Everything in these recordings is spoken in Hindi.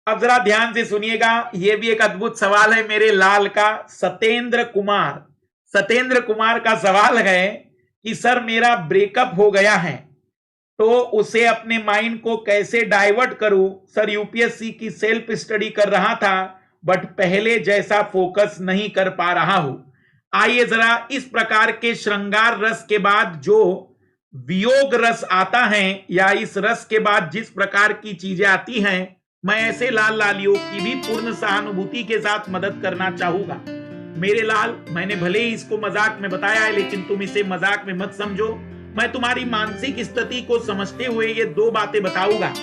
अब जरा ध्यान से सुनिएगा, यह भी एक अद्भुत सवाल है मेरे लाल का, सत्येंद्र कुमार। सत्येंद्र कुमार का सवाल है कि सर मेरा ब्रेकअप हो गया है तो उसे अपने माइंड को कैसे डाइवर्ट करूं। सर यूपीएससी की सेल्फ स्टडी कर रहा था बट पहले जैसा फोकस नहीं कर पा रहा हूं। आइए जरा इस प्रकार के श्रृंगार रस के बाद जो वियोग रस आता है या इस रस के बाद जिस प्रकार की चीजें आती हैं, मैं ऐसे लाल लालियों की भी पूर्ण सहानुभूति के साथ मदद करना चाहूंगा। मेरे लाल, मैंने भले ही इसको मजाक में बताया है लेकिन तुम इसे मजाक में मत समझो। मैं तुम्हारी मानसिक स्थिति को समझते हुए ये दो बातें बताऊंगा।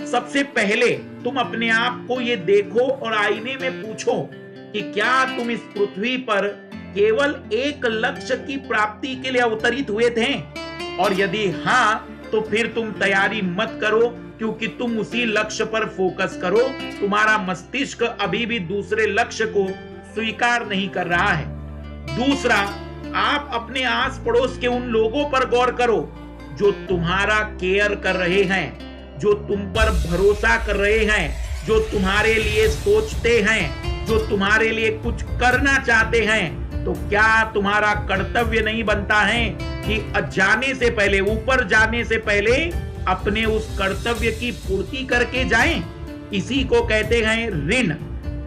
सबसे पहले तुम अपने आप को ये देखो और आईने में पूछो कि क्या तुम इस पृथ्वी पर केवल एक लक्ष्य की प्राप्ति के लिए अवतरित हुए थे, और यदि हाँ तो फिर तुम तैयारी मत करो क्योंकि तुम उसी लक्ष्य पर फोकस करो। तुम्हारा मस्तिष्क अभी भी दूसरे लक्ष्य को स्वीकार नहीं कर रहा है। दूसरा, आप अपने आस पड़ोस के उन लोगों पर गौर करो जो तुम्हारा केयर कर रहे हैं, जो तुम पर भरोसा कर रहे हैं, जो तुम्हारे लिए सोचते हैं, जो तुम्हारे लिए कुछ करना चाहते हैं। तो क्या तुम्हारा कर्तव्य नहीं बनता है कि जाने से पहले, ऊपर जाने से पहले अपने उस कर्तव्य की पूर्ति करके जाएं? इसी को कहते हैं ऋण,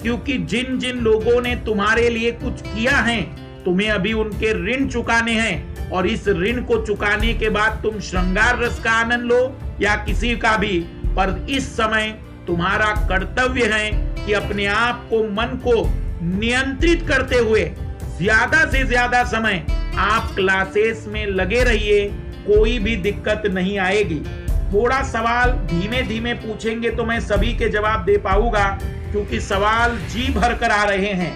क्योंकि जिन जिन लोगों ने तुम्हारे लिए कुछ किया है तुम्हें अभी उनके ऋण चुकाने हैं, और इस ऋण को चुकाने के बाद तुम श्रृंगार रस का आनंद लो या किसी का भी, पर इस समय तुम्हारा कर्तव्य है कि अपने आप को, मन को नियंत्रित करते हुए ज्यादा से ज्यादा समय आप क्लासेस में लगे रहिए, कोई भी दिक्कत नहीं आएगी। थोड़ा सवाल धीमे धीमे पूछेंगे तो मैं सभी के जवाब दे पाऊंगा क्योंकि सवाल जी भर कर आ रहे हैं।